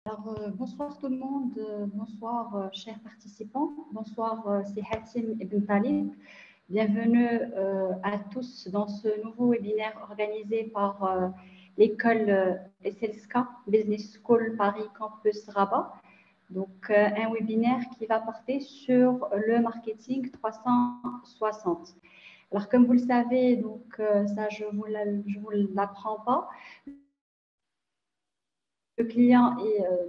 Bonsoir tout le monde, bonsoir chers participants, bonsoir c'est Hatim Ibn Talib. Bienvenue à tous dans ce nouveau webinaire organisé par l'école SLSK Business School Paris Campus Rabat. Donc un webinaire qui va porter sur le marketing 360. Alors comme vous le savez, donc ça je vous l'apprends pas. Le client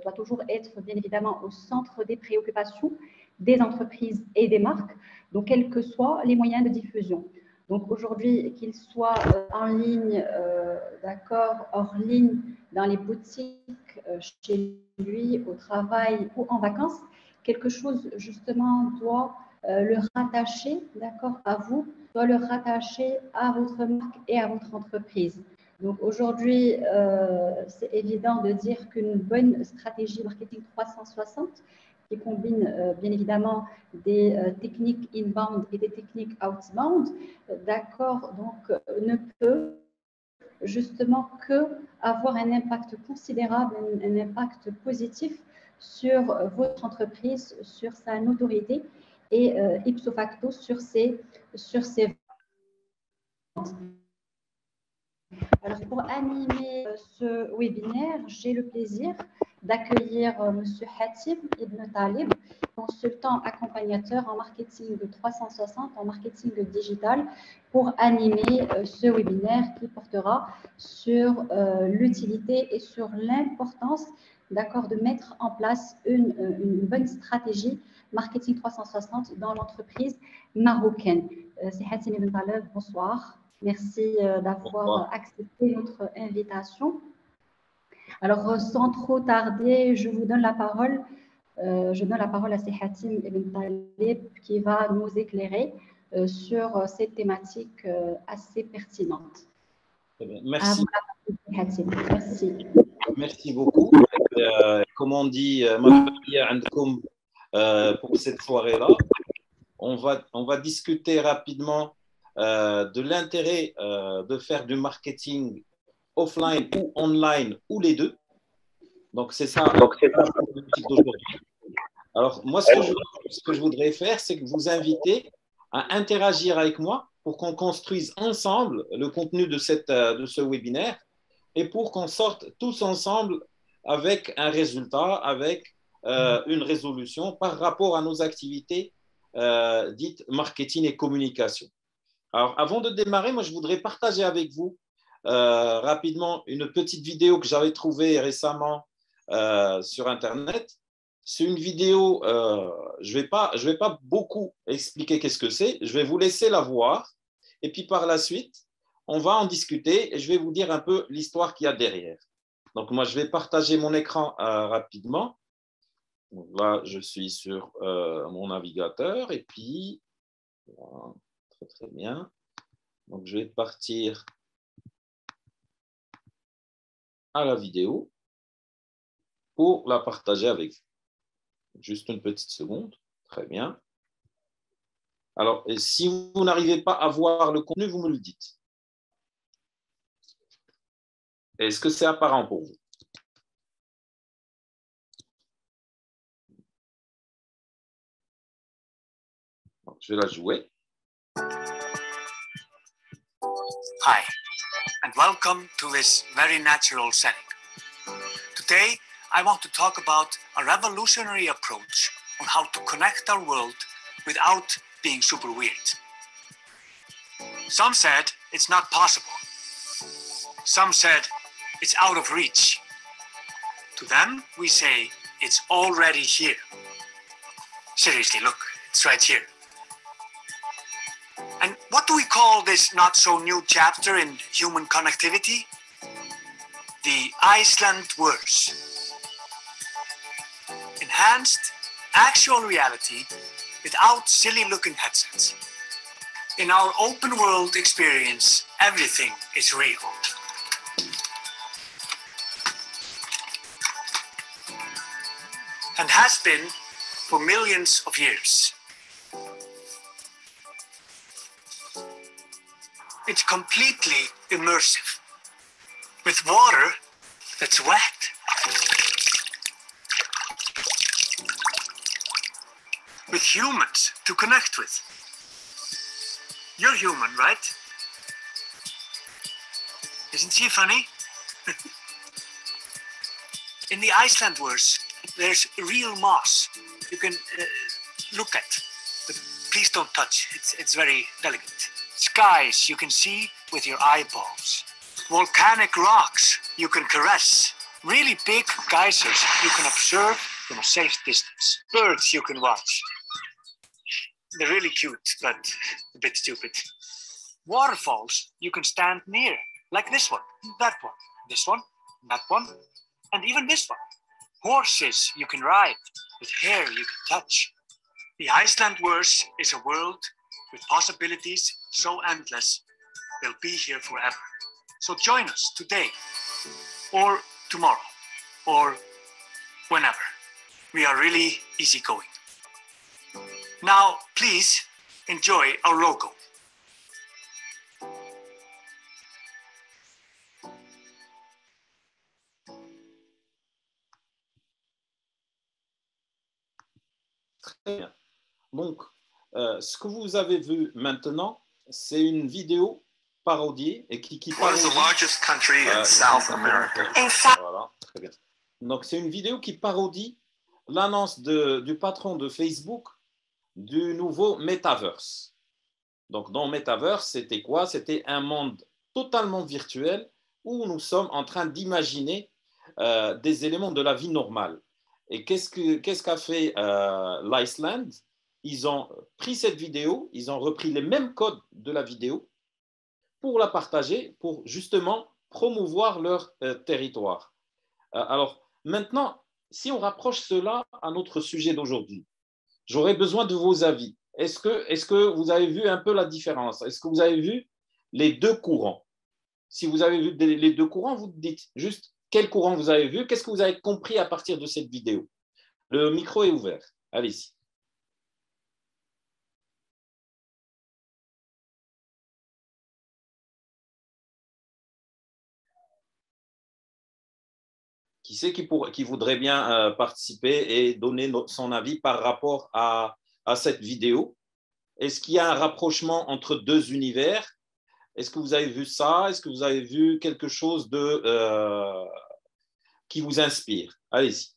doit toujours être bien évidemment au centre des préoccupations des entreprises et des marques, donc quels que soient les moyens de diffusion. Donc aujourd'hui, qu'il soit en ligne, d'accord, hors ligne, dans les boutiques, chez lui, au travail ou en vacances, quelque chose justement doit le rattacher, d'accord, à vous, doit le rattacher à votre marque et à votre entreprise. Donc aujourd'hui, c'est évident de dire qu'une bonne stratégie marketing 360 qui combine bien évidemment des techniques inbound et des techniques outbound, d'accord, donc ne peut justement que avoir un impact considérable, un impact positif sur votre entreprise, sur sa notoriété et ipso facto sur ses ventes. Alors, pour animer ce webinaire, j'ai le plaisir d'accueillir M. Hatim Ibn Talib, consultant accompagnateur en marketing de 360, en marketing digital, pour animer ce webinaire qui portera sur l'utilité et sur l'importance, d'accord, de mettre en place une bonne stratégie marketing 360 dans l'entreprise marocaine. C'est Hatim Ibn Talib, bonsoir. Merci d'avoir accepté notre invitation. Alors, sans trop tarder, je vous donne la parole. Je donne la parole à Hatim Ibn Talib qui va nous éclairer sur cette thématique assez pertinente. Merci. Hatim. Merci. Merci beaucoup. Comme on dit, pour cette soirée-là, on va discuter rapidement de l'intérêt de faire du marketing offline ou online ou les deux. Donc, c'est ça d'aujourd'hui. Alors, moi, ce que je voudrais faire, c'est que vous inviter à interagir avec moi pour qu'on construise ensemble le contenu de ce webinaire et pour qu'on sorte tous ensemble avec un résultat, avec une résolution par rapport à nos activités dites marketing et communication. Alors, avant de démarrer, moi, je voudrais partager avec vous rapidement une petite vidéo que j'avais trouvée récemment sur Internet. C'est une vidéo, je vais pas beaucoup expliquer qu'est-ce que c'est, je vais vous laisser la voir et puis par la suite, on va en discuter et je vais vous dire un peu l'histoire qu'il y a derrière. Donc, moi, je vais partager mon écran rapidement. Donc là, je suis sur mon navigateur et puis, voilà, très, très bien. Donc, je vais partir à la vidéo pour la partager avec vous. Juste une petite seconde. Très bien. Alors, si vous n'arrivez pas à voir le contenu, vous me le dites. Est-ce que c'est apparent pour vous? Donc, je vais la jouer. Hi, and welcome to this very natural setting. Today, I want to talk about a revolutionary approach on how to connect our world without being super weird. Some said it's not possible. Some said it's out of reach. To them, we say it's already here. Seriously, look, it's right here. And what do we call this not-so-new chapter in human connectivity? The Iceland Verse. Enhanced, actual reality without silly-looking headsets. In our open-world experience, everything is real. And has been for millions of years. It's completely immersive, with water that's wet, with humans to connect with. You're human, right? Isn't she funny? In the Iceland verse, there's real moss you can look at, but please don't touch. It's very delicate. Skies you can see with your eyeballs. Volcanic rocks you can caress. Really big geysers you can observe from a safe distance. Birds you can watch. They're really cute, but a bit stupid. Waterfalls you can stand near, like this one, that one, this one, that one, and even this one. Horses you can ride, with hair you can touch. The Iceland verse is a world with possibilities so endless, they'll be here forever. So join us today, or tomorrow, or whenever. We are really easygoing. Now, please enjoy our logo. Très bien. Donc, ce que vous avez vu maintenant, c'est une vidéo parodiée et qui What is the largest country in South America? Voilà, très bien. Donc, c'est une vidéo qui parodie l'annonce du patron de Facebook du nouveau Metaverse. Donc, dans Metaverse, c'était quoi? C'était un monde totalement virtuel où nous sommes en train d'imaginer des éléments de la vie normale. Et qu'est-ce qu'a fait l'Iceland? Ils ont pris cette vidéo, ils ont repris les mêmes codes de la vidéo pour la partager, pour justement promouvoir leur territoire. Alors, maintenant, si on rapproche cela à notre sujet d'aujourd'hui, j'aurais besoin de vos avis. Est-ce que vous avez vu un peu la différence? Est-ce que vous avez vu les deux courants? Si vous avez vu les deux courants, vous dites juste quel courant vous avez vu, qu'est-ce que vous avez compris à partir de cette vidéo? Le micro est ouvert. Allez-y. Qui c'est qui voudrait bien participer et donner son avis par rapport à cette vidéo? Est-ce qu'il y a un rapprochement entre deux univers? Est-ce que vous avez vu ça? Est-ce que vous avez vu quelque chose qui vous inspire? Allez-y.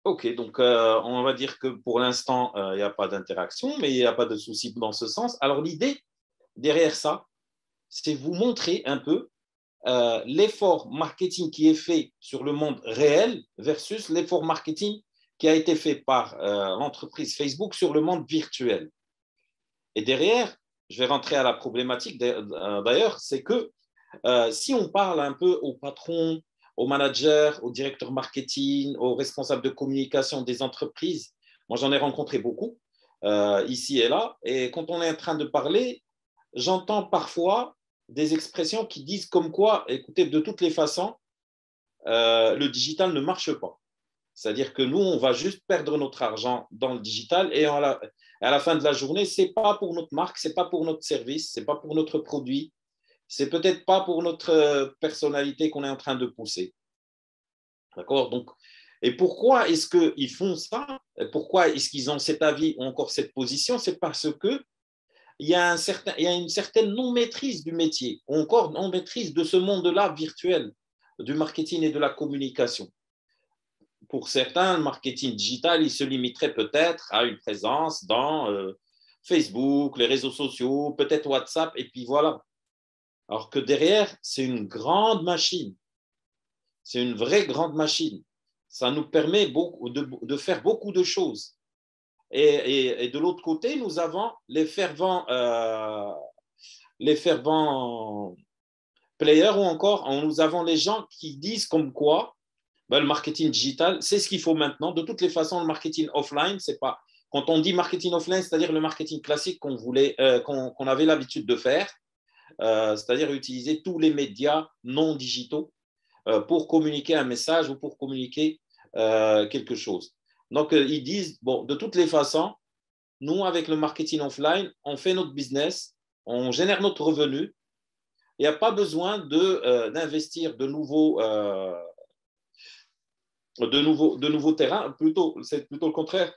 Ok, donc on va dire que pour l'instant, il n'y a pas d'interaction, mais il n'y a pas de souci dans ce sens. Alors l'idée derrière ça, c'est vous montrer un peu l'effort marketing qui est fait sur le monde réel versus l'effort marketing qui a été fait par l'entreprise Facebook sur le monde virtuel. Et derrière, je vais rentrer à la problématique d'ailleurs, c'est que si on parle un peu au patron, aux managers, aux directeurs marketing, aux responsables de communication des entreprises, moi j'en ai rencontré beaucoup ici et là, et quand on est en train de parler, j'entends parfois des expressions qui disent comme quoi, écoutez, de toutes les façons, le digital ne marche pas. C'est-à-dire que nous, on va juste perdre notre argent dans le digital et à la fin de la journée, ce n'est pas pour notre marque, ce n'est pas pour notre service, ce n'est pas pour notre produit, ce n'est peut-être pas pour notre personnalité qu'on est en train de pousser. D'accord? Donc, et pourquoi est-ce qu'ils font ça? Pourquoi est-ce qu'ils ont cet avis ou encore cette position? C'est parce que il y a une certaine non-maîtrise du métier, ou encore non-maîtrise de ce monde-là virtuel, du marketing et de la communication. Pour certains, le marketing digital, il se limiterait peut-être à une présence dans Facebook, les réseaux sociaux, peut-être WhatsApp, et puis voilà. Alors que derrière, c'est une grande machine. C'est une vraie grande machine. Ça nous permet de faire beaucoup de choses. Et de l'autre côté, nous avons les fervents players ou encore, nous avons les gens qui disent comme quoi ben, le marketing digital, c'est ce qu'il faut maintenant. De toutes les façons, le marketing offline, c'est pas. Quand on dit marketing offline, c'est-à-dire le marketing classique qu'on avait l'habitude de faire, c'est-à-dire utiliser tous les médias non digitaux pour communiquer un message ou pour communiquer quelque chose. Donc, ils disent, bon, de toutes les façons, nous, avec le marketing offline, on fait notre business, on génère notre revenu. Il n'y a pas besoin d'investir de nouveaux terrains. C'est plutôt le contraire.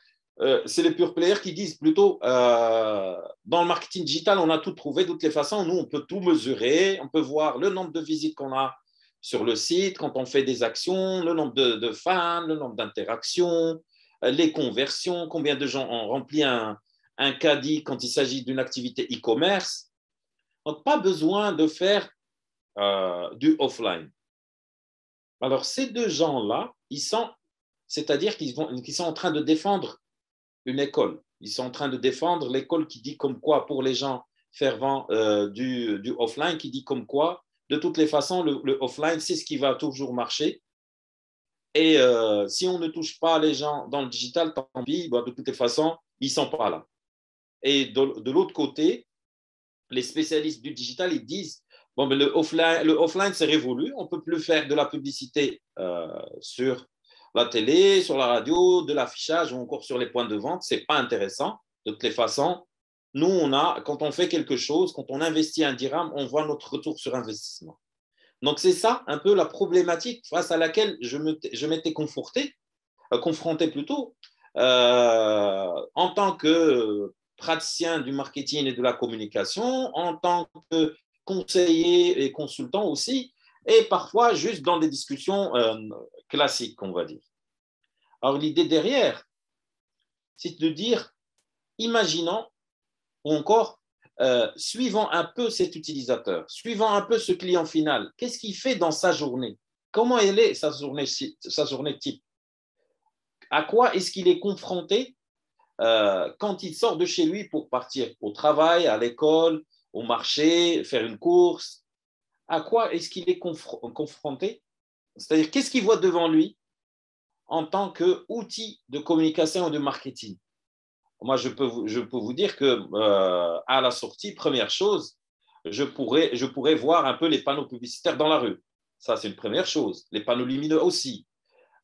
C'est les pure players qui disent plutôt dans le marketing digital, on a tout trouvé de toutes les façons. Nous, on peut tout mesurer. On peut voir le nombre de visites qu'on a sur le site quand on fait des actions, le nombre de fans, le nombre d'interactions, les conversions, combien de gens ont rempli un caddie quand il s'agit d'une activité e-commerce. Donc, pas besoin de faire du offline. Alors, ces deux gens-là, c'est-à-dire qu'ils sont en train de défendre une école. Ils sont en train de défendre l'école qui dit comme quoi, pour les gens fervents du offline, qui dit comme quoi, de toutes les façons, le offline, c'est ce qui va toujours marcher. Et si on ne touche pas les gens dans le digital, tant pis, de toutes les façons, ils ne sont pas là. Et de l'autre côté, les spécialistes du digital, ils disent, bon, mais le offline c'est révolu, on ne peut plus faire de la publicité sur la télé, sur la radio, de l'affichage ou encore sur les points de vente, ce n'est pas intéressant. De toutes les façons, nous, quand on fait quelque chose, quand on investit un dirham, on voit notre retour sur investissement. Donc, c'est ça un peu la problématique face à laquelle je m'étais confronté plutôt, en tant que praticien du marketing et de la communication, en tant que conseiller et consultant aussi, et parfois juste dans des discussions classiques, on va dire. Alors, l'idée derrière, c'est de dire, imaginons, ou encore, suivant un peu cet utilisateur, suivant un peu ce client final, qu'est-ce qu'il fait dans sa journée? Comment elle est sa journée type? À quoi est-ce qu'il est confronté quand il sort de chez lui pour partir au travail, à l'école, au marché, faire une course? À quoi est-ce qu'il est confronté? C'est-à-dire, qu'est-ce qu'il voit devant lui en tant qu'outil de communication et de marketing? Moi, je peux vous dire que à la sortie, première chose, je pourrais voir un peu les panneaux publicitaires dans la rue. Ça, c'est une première chose. Les panneaux lumineux aussi.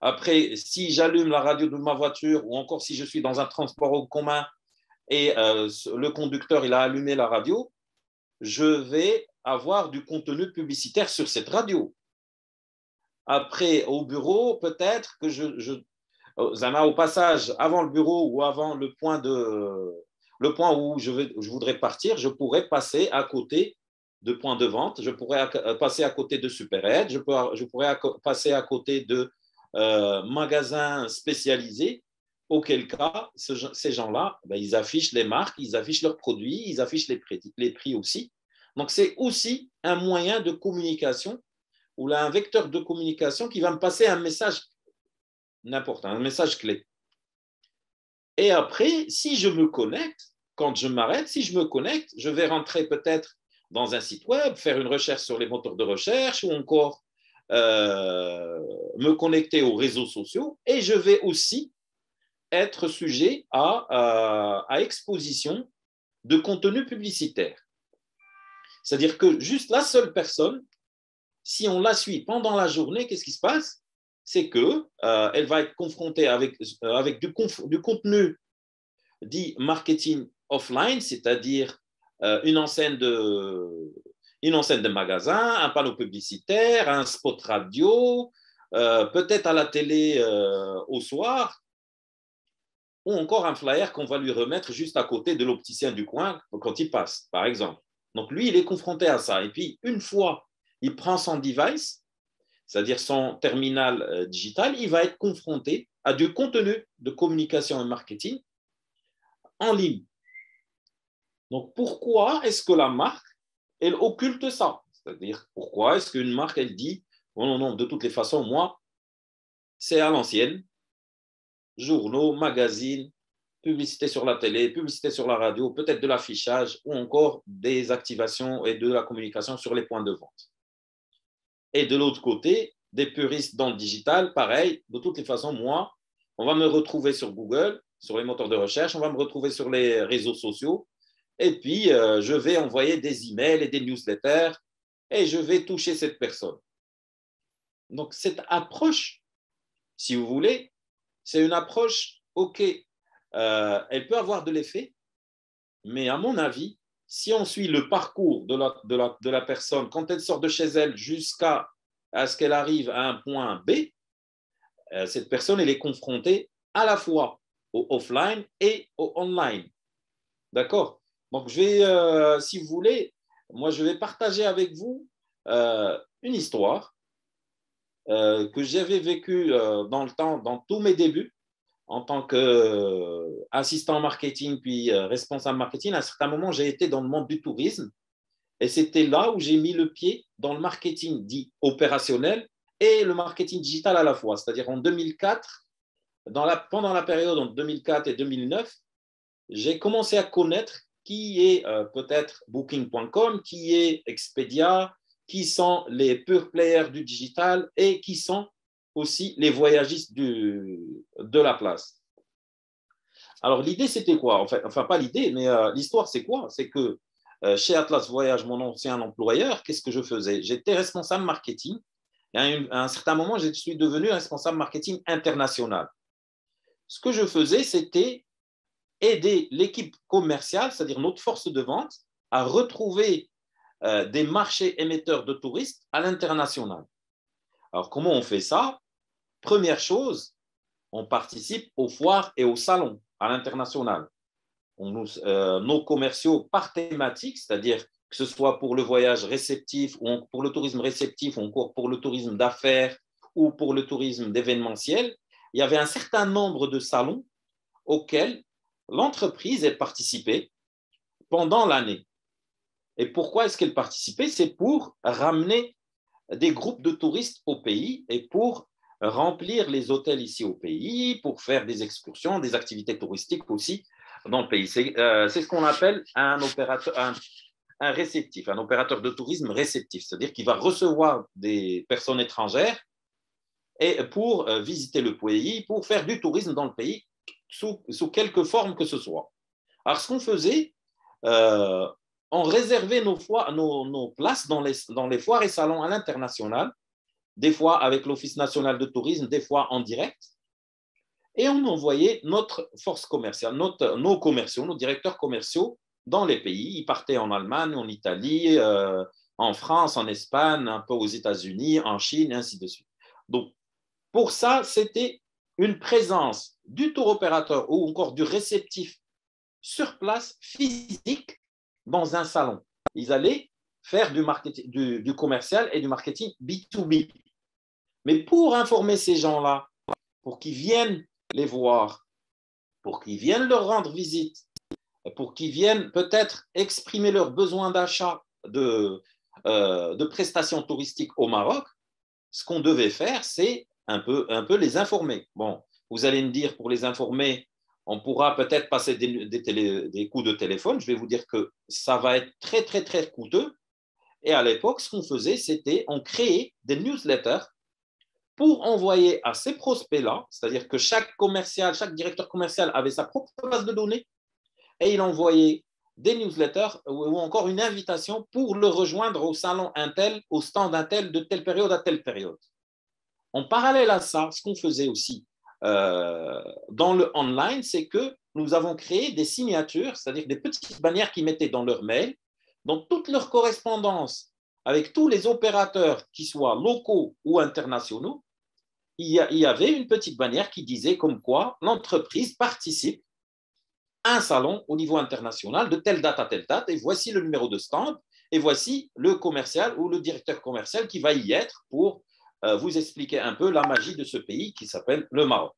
Après, si j'allume la radio de ma voiture ou encore si je suis dans un transport en commun et le conducteur il a allumé la radio, je vais avoir du contenu publicitaire sur cette radio. Après, au bureau, peut-être que au passage, avant le bureau ou avant le point où je voudrais partir, je pourrais passer à côté de points de vente, je pourrais passer à côté de supérettes, je pourrais passer à côté de magasins spécialisés, auquel cas, ces gens-là, ils affichent les marques, ils affichent leurs produits, ils affichent les prix aussi. Donc, c'est aussi un moyen de communication ou là, un vecteur de communication qui va me passer un message un message clé. Et après, si je me connecte, quand je m'arrête, si je me connecte, je vais rentrer peut-être dans un site web, faire une recherche sur les moteurs de recherche ou encore me connecter aux réseaux sociaux et je vais aussi être sujet à exposition de contenu publicitaire. C'est-à-dire que juste la seule personne, si on la suit pendant la journée, qu'est-ce qui se passe? C'est qu'elle va être confrontée avec du contenu dit marketing offline, c'est-à-dire une enseigne de magasin, un panneau publicitaire, un spot radio, peut-être à la télé au soir, ou encore un flyer qu'on va lui remettre juste à côté de l'opticien du coin quand il passe, par exemple. Donc lui, il est confronté à ça. Et puis, une fois il prend son device, c'est-à-dire son terminal digital, il va être confronté à du contenu de communication et marketing en ligne. Donc, pourquoi est-ce que la marque, elle occulte ça? C'est-à-dire, pourquoi est-ce qu'une marque, elle dit, oh non, non, de toutes les façons, moi, c'est à l'ancienne, journaux, magazines, publicité sur la télé, publicité sur la radio, peut-être de l'affichage ou encore des activations et de la communication sur les points de vente. Et de l'autre côté, des puristes dans le digital, pareil, de toutes les façons, moi, on va me retrouver sur Google, sur les moteurs de recherche, on va me retrouver sur les réseaux sociaux, et puis je vais envoyer des emails et des newsletters, et je vais toucher cette personne. Donc, cette approche, si vous voulez, c'est une approche, OK, elle peut avoir de l'effet, mais à mon avis, si on suit le parcours de la personne, quand elle sort de chez elle jusqu'à ce qu'elle arrive à un point B, cette personne, elle est confrontée à la fois au offline et au online. D'accord? Donc, si vous voulez, moi, je vais partager avec vous une histoire que j'avais vécue dans le temps, dans tous mes débuts, en tant qu'assistant marketing, puis responsable marketing. À un certain moment, j'ai été dans le monde du tourisme et c'était là où j'ai mis le pied dans le marketing dit opérationnel et le marketing digital à la fois. C'est-à-dire en 2004, pendant la période entre 2004 et 2009, j'ai commencé à connaître qui est peut-être Booking.com, qui est Expedia, qui sont les pure players du digital et qui sont aussi les voyagistes de la place. Alors, l'idée, c'était quoi? Enfin, pas l'idée, mais l'histoire, c'est quoi? C'est que chez Atlas Voyage, mon ancien employeur, qu'est-ce que je faisais? J'étais responsable marketing. Et à un certain moment, je suis devenu responsable marketing international. Ce que je faisais, c'était aider l'équipe commerciale, c'est-à-dire notre force de vente, à retrouver des marchés émetteurs de touristes à l'international. Alors, comment on fait ça? Première chose, on participe aux foires et aux salons à l'international. Nos commerciaux par thématique, c'est-à-dire que ce soit pour le voyage réceptif ou pour le tourisme réceptif ou encore pour le tourisme d'affaires ou pour le tourisme d'événementiel, il y avait un certain nombre de salons auxquels l'entreprise a participé pendant l'année. Et pourquoi est-ce qu'elle participait? C'est pour ramener des groupes de touristes au pays et pour remplir les hôtels ici au pays, pour faire des excursions, des activités touristiques aussi dans le pays. C'est ce qu'on appelle un réceptif, un opérateur de tourisme réceptif, c'est-à-dire qu'il va recevoir des personnes étrangères et pour visiter le pays, pour faire du tourisme dans le pays sous quelque forme que ce soit. Alors, ce qu'on faisait, on réservait nos places dans les foires et salons à l'international, des fois avec l'Office national de tourisme, des fois en direct, et on envoyait notre force commerciale, nos commerciaux, nos directeurs commerciaux dans les pays. Ils partaient en Allemagne, en Italie, en France, en Espagne, un peu aux États-Unis, en Chine, et ainsi de suite. Donc, pour ça, c'était une présence du tour opérateur ou encore du réceptif sur place, physique, dans un salon. Ils allaient faire du commercial et du marketing B2B. Mais pour informer ces gens-là, pour qu'ils viennent les voir, pour qu'ils viennent leur rendre visite, pour qu'ils viennent peut-être exprimer leurs besoins d'achat de prestations touristiques au Maroc, ce qu'on devait faire, c'est un peu les informer. Bon, vous allez me dire, pour les informer, on pourra peut-être passer des coups de téléphone. Je vais vous dire que ça va être très, très, très coûteux. Et à l'époque, ce qu'on faisait, c'était on créait des newsletters pour envoyer à ces prospects-là, c'est-à-dire que chaque directeur commercial avait sa propre base de données, et il envoyait des newsletters ou encore une invitation pour le rejoindre au salon Intel, au stand Intel de telle période à telle période. En parallèle à ça, ce qu'on faisait aussi dans le online, c'est que nous avons créé des signatures, c'est-à-dire des petites bannières qu'ils mettaient dans leur mail, dans toute leur correspondance avec tous les opérateurs, qui soient locaux ou internationaux. Il y avait une petite bannière qui disait comme quoi l'entreprise participe à un salon au niveau international de telle date à telle date, et voici le numéro de stand, et voici le commercial ou le directeur commercial qui va y être pour vous expliquer un peu la magie de ce pays qui s'appelle le Maroc.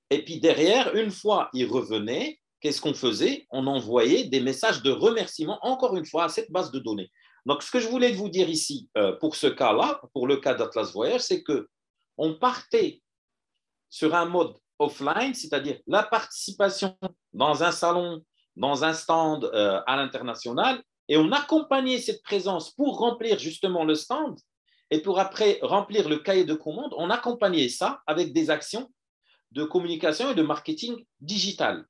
Et puis derrière, une fois il revenait, qu'est-ce qu'on faisait? On envoyait des messages de remerciement, encore une fois, à cette base de données. Donc, ce que je voulais vous dire ici, pour ce cas-là, pour le cas d'Atlas Voyage, c'est qu'on partait sur un mode offline, c'est-à-dire la participation dans un salon, dans un stand à l'international, et on accompagnait cette présence pour remplir justement le stand, et pour après remplir le cahier de commande, on accompagnait ça avec des actions de communication et de marketing digital.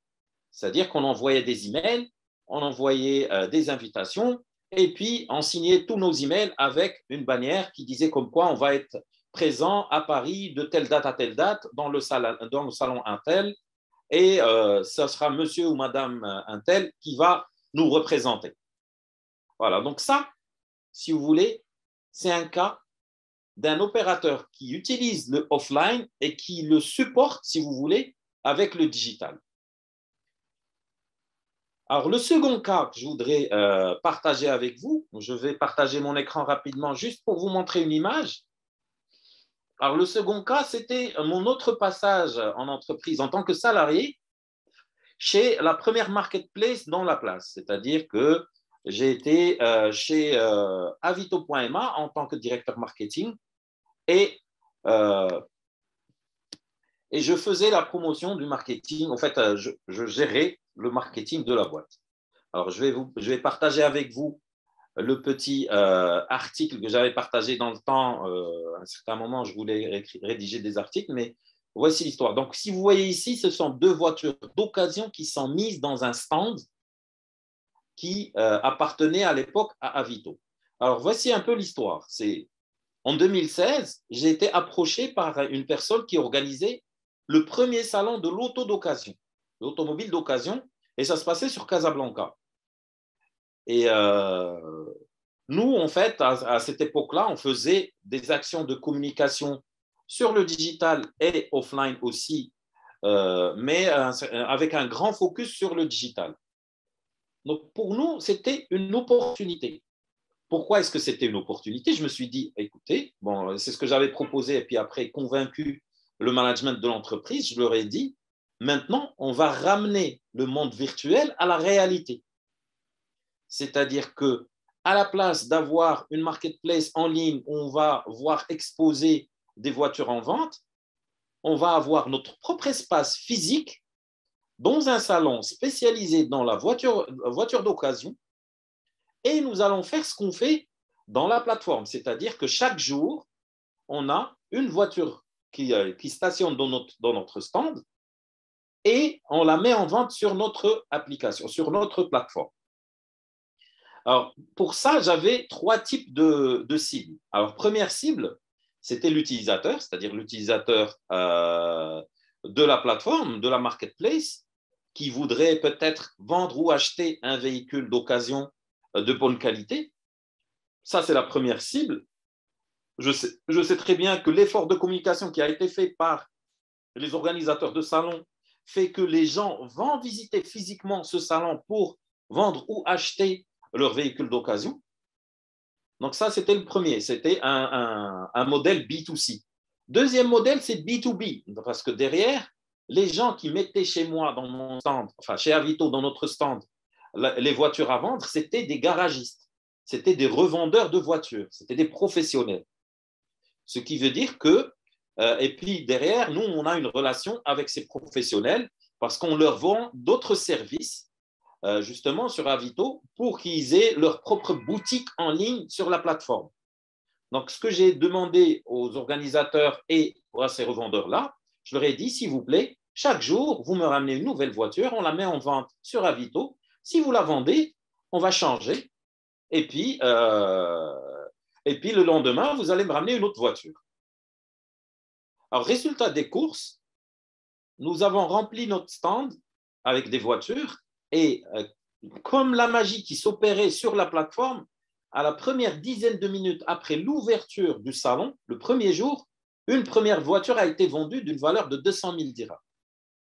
C'est-à-dire qu'on envoyait des emails, on envoyait des invitations, et puis on signait tous nos emails avec une bannière qui disait comme quoi on va être présent à Paris de telle date à telle date dans le salon Intel et ce sera monsieur ou madame Intel qui va nous représenter. Voilà, donc ça, si vous voulez, c'est un cas d'un opérateur qui utilise le offline et qui le supporte, si vous voulez, avec le digital. Alors, le second cas que je voudrais partager avec vous, je vais partager mon écran rapidement juste pour vous montrer une image. Alors, le second cas, c'était mon autre passage en entreprise en tant que salarié chez la première marketplace dans la place. C'est-à-dire que j'ai été chez Avito.ma en tant que directeur marketing et je faisais la promotion du marketing. En fait, je gérais le marketing de la boîte. Alors, je vais partager avec vous le petit article que j'avais partagé dans le temps. À un certain moment, je voulais rédiger des articles, mais voici l'histoire. Donc, si vous voyez ici, ce sont 2 voitures d'occasion qui sont mises dans un stand qui appartenait à l'époque à Avito. Alors, voici un peu l'histoire. En 2016, j'ai été approché par une personne qui organisait le premier salon de l'auto d'occasion, l'automobile d'occasion, et ça se passait sur Casablanca. Et nous, en fait, à cette époque-là, on faisait des actions de communication sur le digital et offline aussi, mais avec un grand focus sur le digital. Donc, pour nous, c'était une opportunité. Pourquoi est-ce que c'était une opportunité? Je me suis dit, écoutez, bon, c'est ce que j'avais proposé, et puis après, convaincu le management de l'entreprise, je leur ai dit, maintenant, on va ramener le monde virtuel à la réalité. C'est-à-dire que, à la place d'avoir une marketplace en ligne où on va voir exposer des voitures en vente, on va avoir notre propre espace physique dans un salon spécialisé dans la voiture d'occasion et nous allons faire ce qu'on fait dans la plateforme. C'est-à-dire que chaque jour, on a une voiture qui stationne dans notre stand et on la met en vente sur notre application, sur notre plateforme. Alors, pour ça, j'avais 3 types de cibles. Alors, première cible, c'était l'utilisateur, c'est-à-dire l'utilisateur de la plateforme, de la marketplace, qui voudrait peut-être vendre ou acheter un véhicule d'occasion de bonne qualité. Ça, c'est la première cible. Je sais très bien que l'effort de communication qui a été fait par les organisateurs de salons fait que les gens vont visiter physiquement ce salon pour vendre ou acheter leur véhicule d'occasion. Donc ça, c'était le premier. C'était un modèle B2C. Deuxième modèle, c'est B2B, parce que derrière, les gens qui mettaient chez moi dans mon stand, enfin chez Avito dans notre stand, les voitures à vendre, c'était des garagistes, c'était des revendeurs de voitures, c'était des professionnels. Ce qui veut dire que, et puis derrière, nous, on a une relation avec ces professionnels parce qu'on leur vend d'autres services, justement sur Avito, pour qu'ils aient leur propre boutique en ligne sur la plateforme. Donc, ce que j'ai demandé aux organisateurs et à ces revendeurs-là, je leur ai dit, s'il vous plaît, chaque jour, vous me ramenez une nouvelle voiture, on la met en vente sur Avito. Si vous la vendez, on va changer. Et puis le lendemain, vous allez me ramener une autre voiture. Alors, résultat des courses, nous avons rempli notre stand avec des voitures et comme la magie qui s'opérait sur la plateforme, à la première dizaine de minutes après l'ouverture du salon, le premier jour, une première voiture a été vendue d'une valeur de 200 000 dirhams.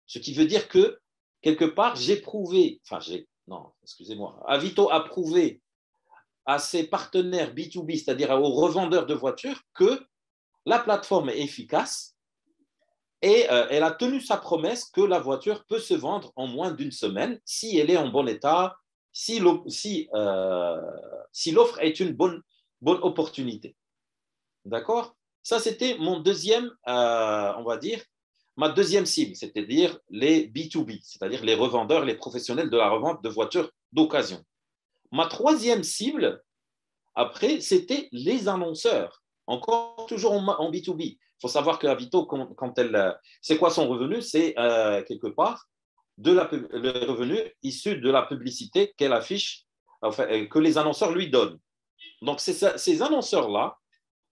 Ce qui veut dire que, quelque part, Avito a prouvé à ses partenaires B2B, c'est-à-dire aux revendeurs de voitures, que la plateforme est efficace et elle a tenu sa promesse que la voiture peut se vendre en moins d'une semaine si elle est en bon état, si l'offre est une bonne opportunité. D'accord? Ça, c'était mon deuxième, on va dire, ma deuxième cible, c'est-à-dire les B2B, c'est-à-dire les revendeurs, les professionnels de la revente de voitures d'occasion. Ma troisième cible, après, c'était les annonceurs, encore toujours en B2B. Il faut savoir que Avito, c'est quoi son revenu? C'est quelque part le revenu issu de la publicité qu'elle affiche, enfin, que les annonceurs lui donnent. Donc, ces annonceurs-là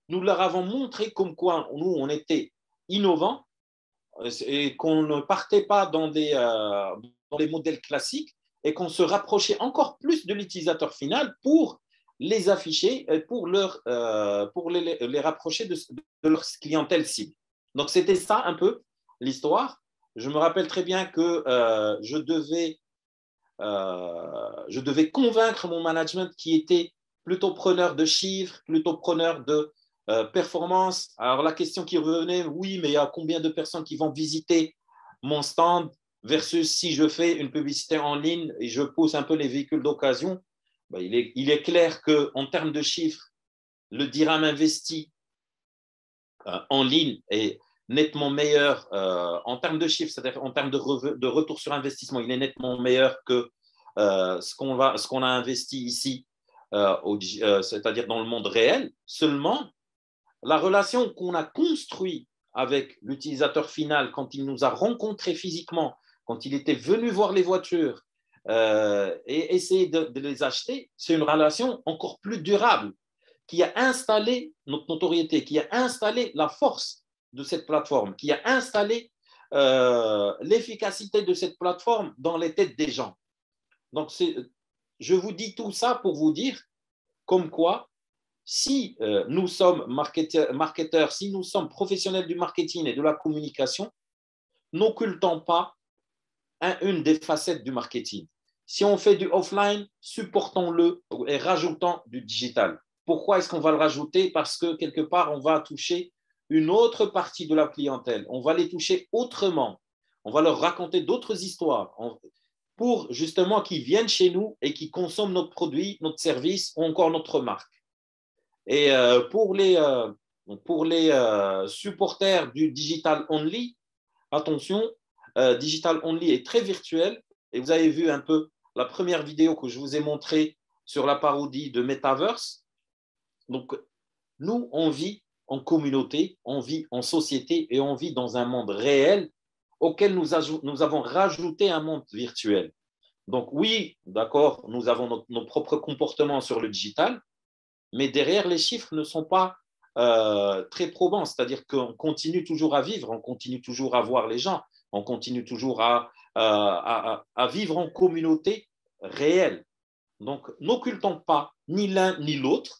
nous leur avons montré comme quoi nous, on était innovants et qu'on ne partait pas dans les modèles classiques et qu'on se rapprochait encore plus de l'utilisateur final pour les afficher, pour les rapprocher de leur clientèle cible. Donc, c'était ça un peu l'histoire. Je me rappelle très bien que je devais convaincre mon management qui était plutôt preneur de chiffres, plutôt preneur de performance. Alors, la question qui revenait, oui, mais il y a combien de personnes qui vont visiter mon stand versus si je fais une publicité en ligne et je pousse un peu les véhicules d'occasion. Ben, il est clair qu'en termes de chiffres, le dirham investi en ligne est nettement meilleur en termes de chiffres, c'est-à-dire en termes de retour sur investissement, il est nettement meilleur que ce qu'on a investi ici, c'est-à-dire dans le monde réel. Seulement, la relation qu'on a construite avec l'utilisateur final quand il nous a rencontrés physiquement, quand il était venu voir les voitures et essayer de les acheter, c'est une relation encore plus durable qui a installé notre notoriété, qui a installé la force de cette plateforme, qui a installé l'efficacité de cette plateforme dans les têtes des gens. Donc, je vous dis tout ça pour vous dire comme quoi, si nous sommes marketeurs, si nous sommes professionnels du marketing et de la communication, n'occultons pas une des facettes du marketing. Si on fait du offline, supportons-le et rajoutons du digital. Pourquoi est-ce qu'on va le rajouter? Parce que quelque part, on va toucher une autre partie de la clientèle. On va les toucher autrement. On va leur raconter d'autres histoires pour justement qu'ils viennent chez nous et qu'ils consomment notre produit, notre service ou encore notre marque. Et pour les supporters du digital only, attention, digital only est très virtuel. Et vous avez vu un peu la première vidéo que je vous ai montrée sur la parodie de Metaverse. Donc, nous, on vit en communauté, on vit en société et on vit dans un monde réel auquel nous avons rajouté un monde virtuel. Donc, oui, d'accord, nous avons nos propres comportements sur le digital, mais derrière, les chiffres ne sont pas très probants. C'est-à-dire qu'on continue toujours à vivre, on continue toujours à voir les gens, on continue toujours à vivre en communauté réelle. Donc, n'occultons pas ni l'un ni l'autre.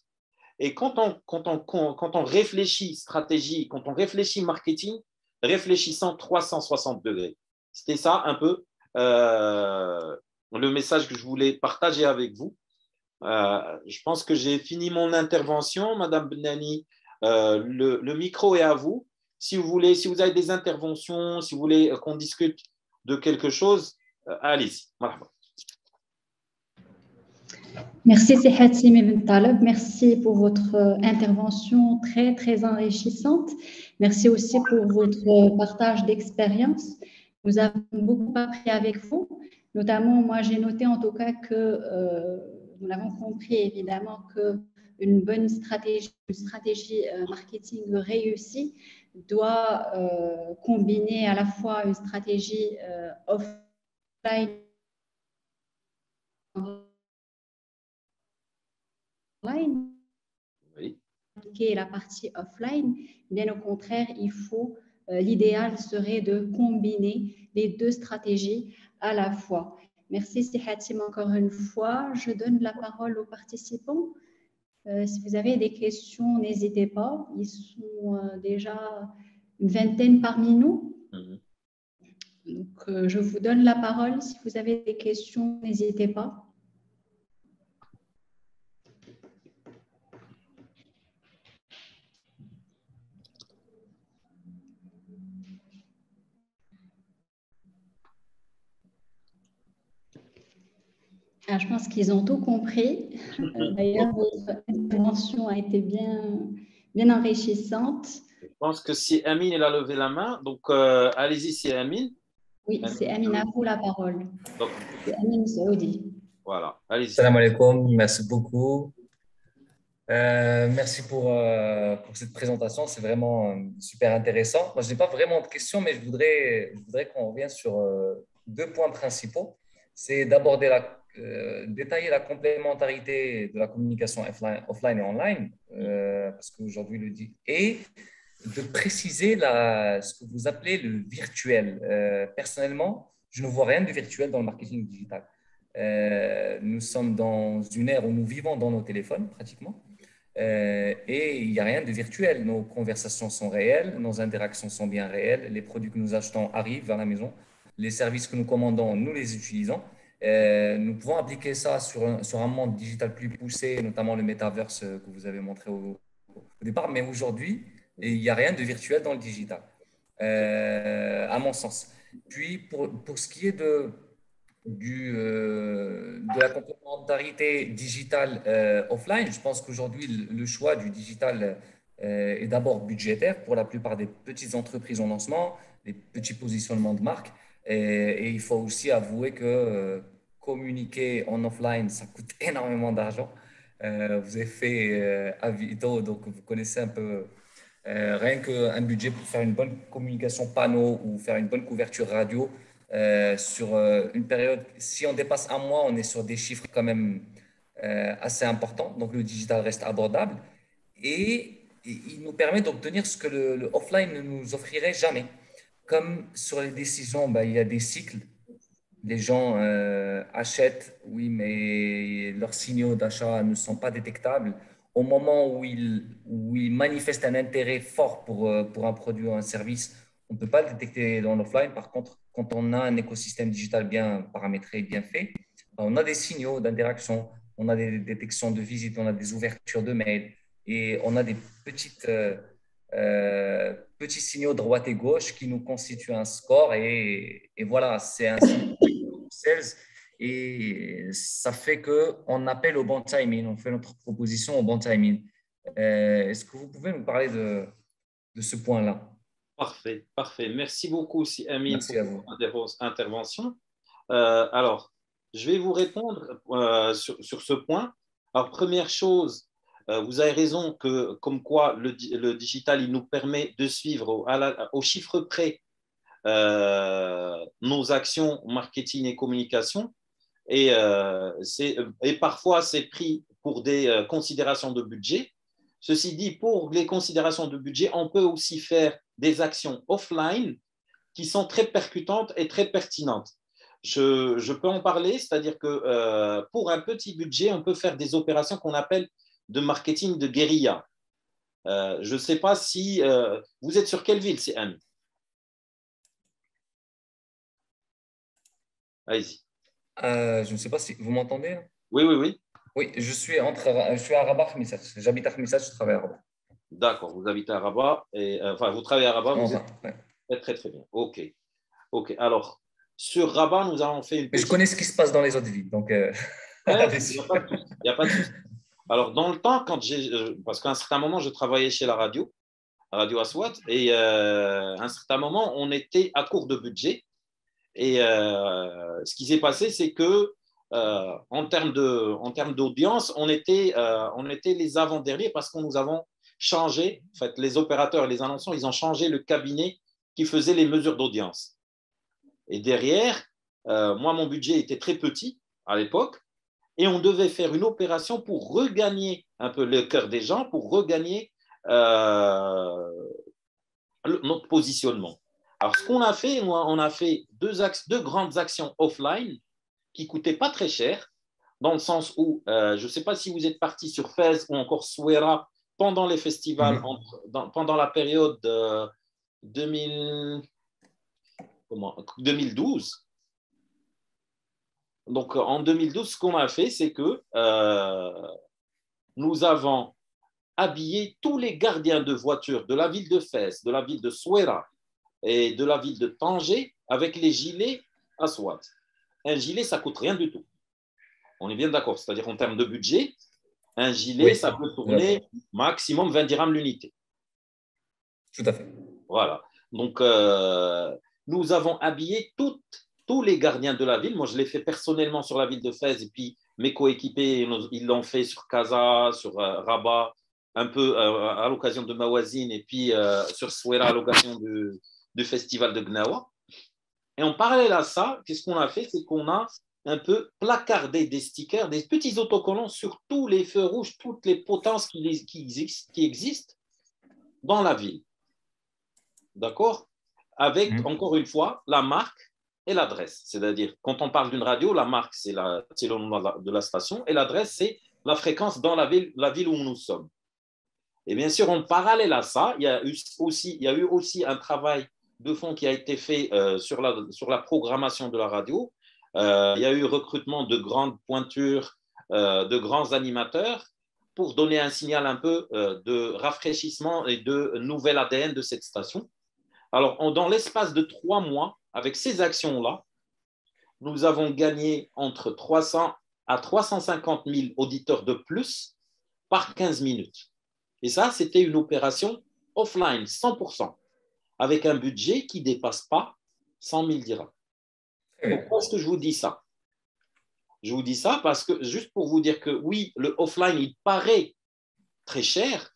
Et quand on réfléchit stratégie, quand on réfléchit marketing, réfléchissons 360 degrés. C'était ça un peu le message que je voulais partager avec vous. Je pense que j'ai fini mon intervention, Madame Benani. Le micro est à vous. Si vous voulez, si vous avez des interventions, si vous voulez qu'on discute de quelque chose, allez-y. Voilà. Merci Sehatim Ibn Taleb, merci pour votre intervention très très enrichissante. Merci aussi pour votre partage d'expérience. Nous avons beaucoup appris avec vous. Notamment, moi j'ai noté en tout cas que nous l'avons compris évidemment que une bonne stratégie, marketing réussie doit combiner à la fois une stratégie offline online, Oui. et la partie offline. Bien au contraire, l'idéal serait de combiner les deux stratégies à la fois. Merci Sehatim encore une fois. Je donne la parole aux participants. Si vous avez des questions, n'hésitez pas. Ils sont déjà une vingtaine parmi nous. Donc, je vous donne la parole. Si vous avez des questions, n'hésitez pas. Ah, je pense qu'ils ont tout compris. D'ailleurs, votre intervention a été bien enrichissante. Je pense que si Amine elle a levé la main, donc allez-y, si Amine. Oui, c'est Amine, à vous la parole. C'est Amine Saoudi. Voilà, allez-y. Salam alaikum, merci beaucoup. Merci pour cette présentation, c'est vraiment super intéressant. Moi, je n'ai pas vraiment de questions, mais je voudrais qu'on revienne sur deux points principaux. C'est d'aborder détailler la complémentarité de la communication offline et online, parce qu'aujourd'hui le dit, et de préciser ce que vous appelez le virtuel. Personnellement, je ne vois rien de virtuel dans le marketing digital. Nous sommes dans une ère où nous vivons dans nos téléphones pratiquement. Et il n'y a rien de virtuel. Nos conversations sont réelles, nos interactions sont bien réelles, les produits que nous achetons arrivent vers la maison, les services que nous commandons, nous les utilisons. Nous pouvons appliquer ça sur un monde digital plus poussé, notamment le metaverse que vous avez montré au départ. Mais aujourd'hui, il n'y a rien de virtuel dans le digital, à mon sens. Puis, pour ce qui est de la complémentarité digitale offline, je pense qu'aujourd'hui, le choix du digital est d'abord budgétaire pour la plupart des petites entreprises en lancement, des petits positionnements de marque. Et il faut aussi avouer que communiquer en offline, ça coûte énormément d'argent. Vous avez fait Avito, donc vous connaissez un peu rien qu'un budget pour faire une bonne communication panneau ou faire une bonne couverture radio sur une période. Si on dépasse un mois, on est sur des chiffres quand même assez importants. Donc le digital reste abordable et il nous permet d'obtenir ce que le offline ne nous offrirait jamais. Comme sur les décisions, il y a des cycles. Les gens achètent, oui, mais leurs signaux d'achat ne sont pas détectables. Au moment où ils manifestent un intérêt fort pour un produit ou un service, on ne peut pas le détecter dans l'offline. Par contre, quand on a un écosystème digital bien paramétré et bien fait, on a des signaux d'interaction, on a des détections de visite, on a des ouvertures de mails et on a des petits signaux droite et gauche qui nous constituent un score. Et voilà, c'est un signe sales et ça fait qu'on appelle au bon timing, on fait notre proposition au bon timing. Est-ce que vous pouvez nous parler de ce point-là? Parfait, parfait. Merci beaucoup aussi, Amine, Merci à pour vous. votre intervention. Alors, je vais vous répondre sur ce point. Alors, première chose, vous avez raison que, comme quoi le digital, il nous permet de suivre au chiffre près nos actions marketing et communication. Et parfois, c'est pris pour des considérations de budget. Ceci dit, pour les considérations de budget, on peut aussi faire des actions offline qui sont très percutantes et très pertinentes. Je peux en parler, c'est-à-dire que pour un petit budget, on peut faire des opérations qu'on appelle de marketing de guérilla. Je ne sais pas si vous êtes sur quelle ville, c'est Anne. Allez-y. Je ne sais pas si vous m'entendez. Oui, oui, oui. Oui, je suis à Rabat, Khmissat. J'habite à Khmissat, je travaille à Rabat. D'accord, vous habitez à Rabat, enfin, vous travaillez à Rabat, vous êtes ouais. très, très, très bien. OK. OK. Alors, sur Rabat, nous avons fait une Mais je connais ce qui se passe dans les autres villes, donc il n'y a pas de souci. Alors, dans le temps, parce qu'à un certain moment, je travaillais chez la radio Aswat, et à un certain moment, on était à court de budget. Et ce qui s'est passé, c'est que en termes d'audience, on était les avant-derniers parce que nous avons changé, en fait, les opérateurs et les annonceurs, ils ont changé le cabinet qui faisait les mesures d'audience. Et derrière, moi, mon budget était très petit à l'époque, et on devait faire une opération pour regagner un peu le cœur des gens, pour regagner notre positionnement. Alors, ce qu'on a fait, on a fait deux grandes actions offline qui ne coûtaient pas très cher, dans le sens où, je ne sais pas si vous êtes parti sur Fez ou encore Souera pendant les festivals, pendant la période 2012. Donc, en 2012, ce qu'on a fait, c'est que nous avons habillé tous les gardiens de voitures de la ville de Fès, de la ville de Souera et de la ville de Tanger avec les gilets Aswat. Un gilet, ça ne coûte rien du tout. On est bien d'accord. C'est-à-dire, en termes de budget, un gilet, oui, ça peut tourner maximum 20 dirhams l'unité. Tout à fait. Voilà. Donc, nous avons habillé tous les gardiens de la ville. Moi, je l'ai fait personnellement sur la ville de Fès et puis mes coéquipiers, ils l'ont fait sur Casa, sur Rabat, un peu à l'occasion de Mawazine et puis sur Souera à l'occasion du festival de Gnawa. Et en parallèle à ça, qu'est-ce qu'on a fait? C'est qu'on a un peu placarder des stickers, des petits autocollants sur tous les feux rouges, toutes les potences qui existent dans la ville. D'accord? Avec, encore une fois, la marque et l'adresse. C'est-à-dire, quand on parle d'une radio, la marque, c'est le nom de la station, et l'adresse, c'est la fréquence dans la ville où nous sommes. Et bien sûr, en parallèle à ça, il y a eu aussi un travail de fond qui a été fait sur la programmation de la radio. Il y a eu recrutement de grandes pointures, de grands animateurs pour donner un signal un peu de rafraîchissement et de nouvel ADN de cette station. Alors, dans l'espace de 3 mois, avec ces actions-là, nous avons gagné entre 300 à 350 000 auditeurs de plus par 15 minutes. Et ça, c'était une opération offline, 100%, avec un budget qui ne dépasse pas 100 000 dirhams. Pourquoi est-ce que je vous dis ça? Je vous dis ça parce que, juste pour vous dire que oui, le offline, il paraît très cher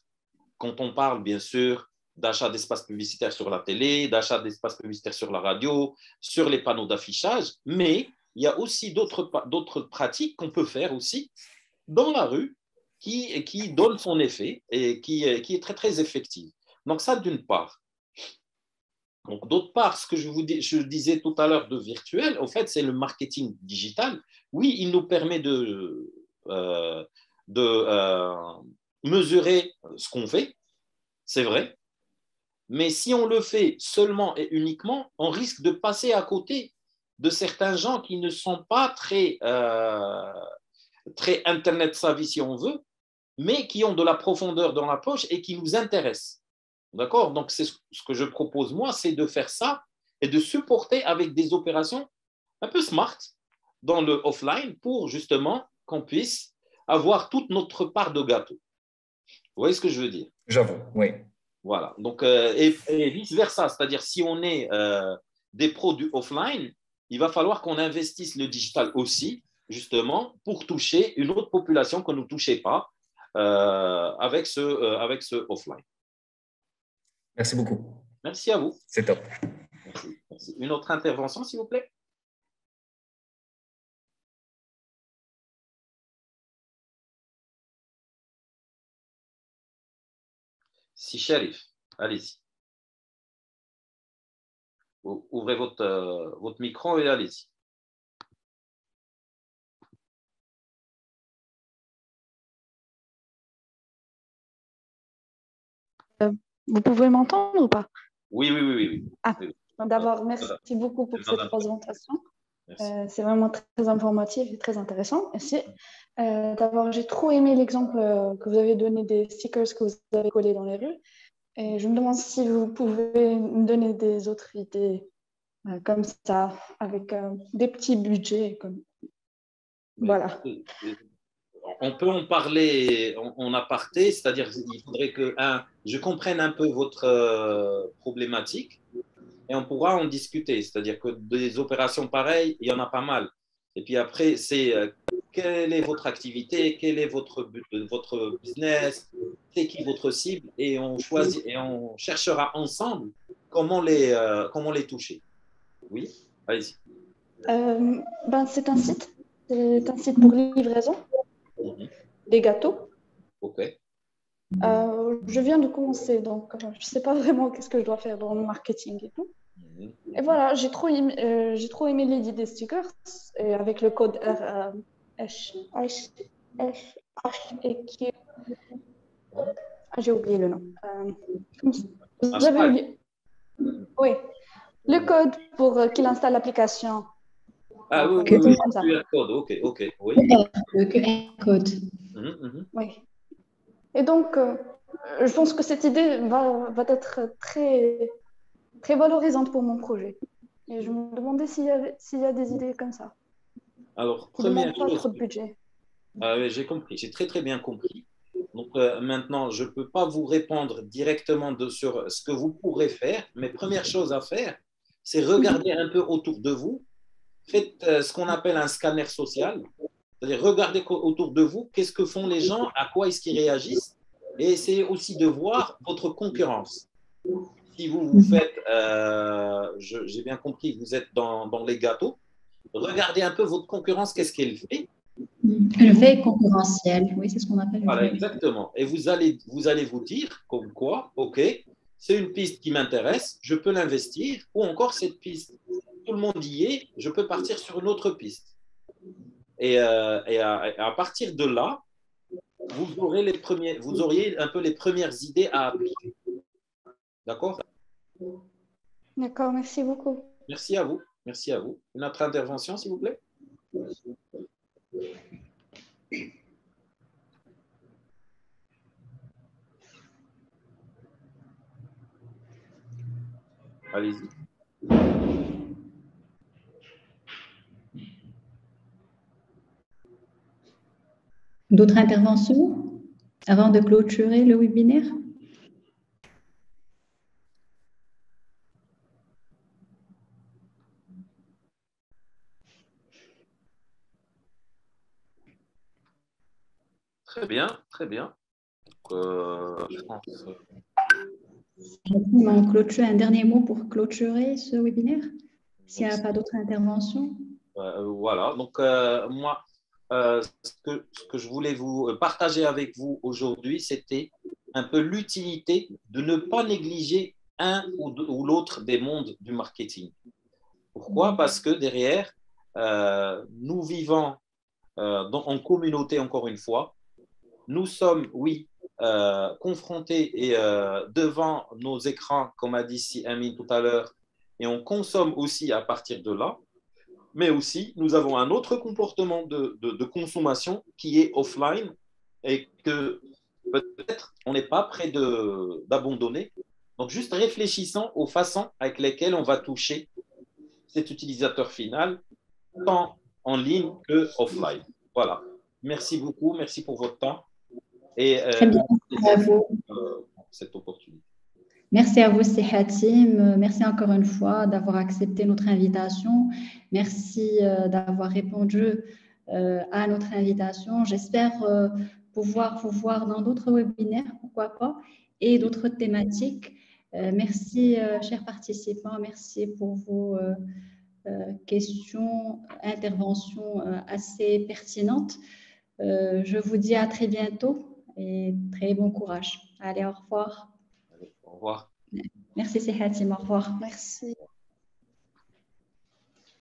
quand on parle, bien sûr, d'achat d'espaces publicitaires sur la télé, d'achat d'espaces publicitaires sur la radio, sur les panneaux d'affichage, mais il y a aussi d'autres pratiques qu'on peut faire aussi dans la rue qui donnent son effet et qui est très, très effective. Donc ça, d'une part. Donc, d'autre part, ce que je disais tout à l'heure de virtuel, en fait, c'est le marketing digital. Oui, il nous permet de mesurer ce qu'on fait, c'est vrai, mais si on le fait seulement et uniquement, on risque de passer à côté de certains gens qui ne sont pas très Internet savvy, si on veut, mais qui ont de la profondeur dans la poche et qui nous intéressent. D'accord? Donc, c'est ce que je propose, moi, c'est de faire ça et de supporter avec des opérations un peu smart dans le offline pour justement qu'on puisse avoir toute notre part de gâteau. Vous voyez ce que je veux dire? J'avoue, oui. Voilà. Donc, et vice-versa, c'est-à-dire si on est des pros du offline, il va falloir qu'on investisse le digital aussi, justement, pour toucher une autre population que nous ne touchait pas avec ce offline. Merci beaucoup. Merci à vous. C'est top. Merci. Merci. Une autre intervention, s'il vous plaît? Si Sharif, allez-y. Ouvrez votre micro et allez-y. Vous pouvez m'entendre ou pas? Oui, oui, oui, oui. Ah, d'abord, merci beaucoup pour cette présentation. C'est vraiment très informatif et très intéressant. Merci. D'abord, j'ai trop aimé l'exemple que vous avez donné des stickers que vous avez collés dans les rues. Et je me demande si vous pouvez me donner des autres idées comme ça, avec des petits budgets. Voilà. On peut en parler en aparté, c'est-à-dire qu'il faudrait que je comprenne un peu votre problématique et on pourra en discuter. C'est-à-dire que des opérations pareilles, il y en a pas mal. Et puis après, c'est quelle est votre activité, quel est votre business, c'est qui votre cible, et on choisit et on cherchera ensemble comment les toucher. Oui, allez-y. C'est un site. C'est un site pour livraison des gâteaux. Ok. Je viens de commencer, donc je ne sais pas vraiment qu'est-ce que je dois faire dans le marketing et tout. Et voilà, j'ai trop aimé l'idée des stickers et avec le code HEQ. J'ai oublié le nom. Vous avez oublié? Oui. Le code pour qu'il installe l'application. Ah oui, le QR code, ok, oui. Le QR code. Oui. Et donc, je pense que cette idée va être très, très valorisante pour mon projet. Et je me demandais s'il y a des idées comme ça. Alors, première chose. Pas trop de budget. Oui, j'ai compris, j'ai très très bien compris. Donc maintenant, je ne peux pas vous répondre directement sur ce que vous pourrez faire, mais première chose à faire, c'est regarder un peu autour de vous. Faites ce qu'on appelle un scanner social, c'est-à-dire regardez autour de vous, qu'est-ce que font les gens, à quoi est-ce qu'ils réagissent, et essayez aussi de voir votre concurrence. Si vous faites, j'ai bien compris, vous êtes dans les gâteaux, regardez un peu votre concurrence, qu'est-ce qu'elle fait. Une veille concurrentielle, oui, c'est ce qu'on appelle une Voilà, veille. exactement. Et vous allez vous dire comme quoi, OK, c'est une piste qui m'intéresse, je peux l'investir, ou encore cette piste, tout le monde y est, je peux partir sur une autre piste. Et à partir de là, vous auriez un peu les premières idées à appliquer. D'accord? D'accord, merci beaucoup. Merci à vous. Merci à vous. Une autre intervention, s'il vous plaît? Allez-y. D'autres interventions avant de clôturer le webinaire? Très bien, très bien. Je pense... On clôture un dernier mot pour clôturer ce webinaire, s'il n'y a pas d'autres interventions. Voilà, donc moi, ce que je voulais vous partager avec vous aujourd'hui, c'était un peu l'utilité de ne pas négliger un ou l'autre des mondes du marketing. Pourquoi? Parce que derrière, nous vivons en communauté, encore une fois. Nous sommes, oui, confrontés et devant nos écrans, comme a dit si Amin tout à l'heure, et on consomme aussi à partir de là. Mais aussi, nous avons un autre comportement de consommation qui est offline et que peut-être on n'est pas prêt d'abandonner. Donc, juste réfléchissons aux façons avec lesquelles on va toucher cet utilisateur final, tant en ligne que offline. Voilà. Merci beaucoup, merci pour votre temps et Très bien, merci à vous. cette opportunité. Merci à vous, Hatim. Merci encore une fois d'avoir accepté notre invitation. Merci d'avoir répondu à notre invitation. J'espère pouvoir vous voir dans d'autres webinaires, pourquoi pas, et d'autres thématiques. Merci, chers participants. Merci pour vos questions, interventions assez pertinentes. Je vous dis à très bientôt et très bon courage. Allez, au revoir. Allez, au revoir. Merci, Hatim. Au revoir. Merci.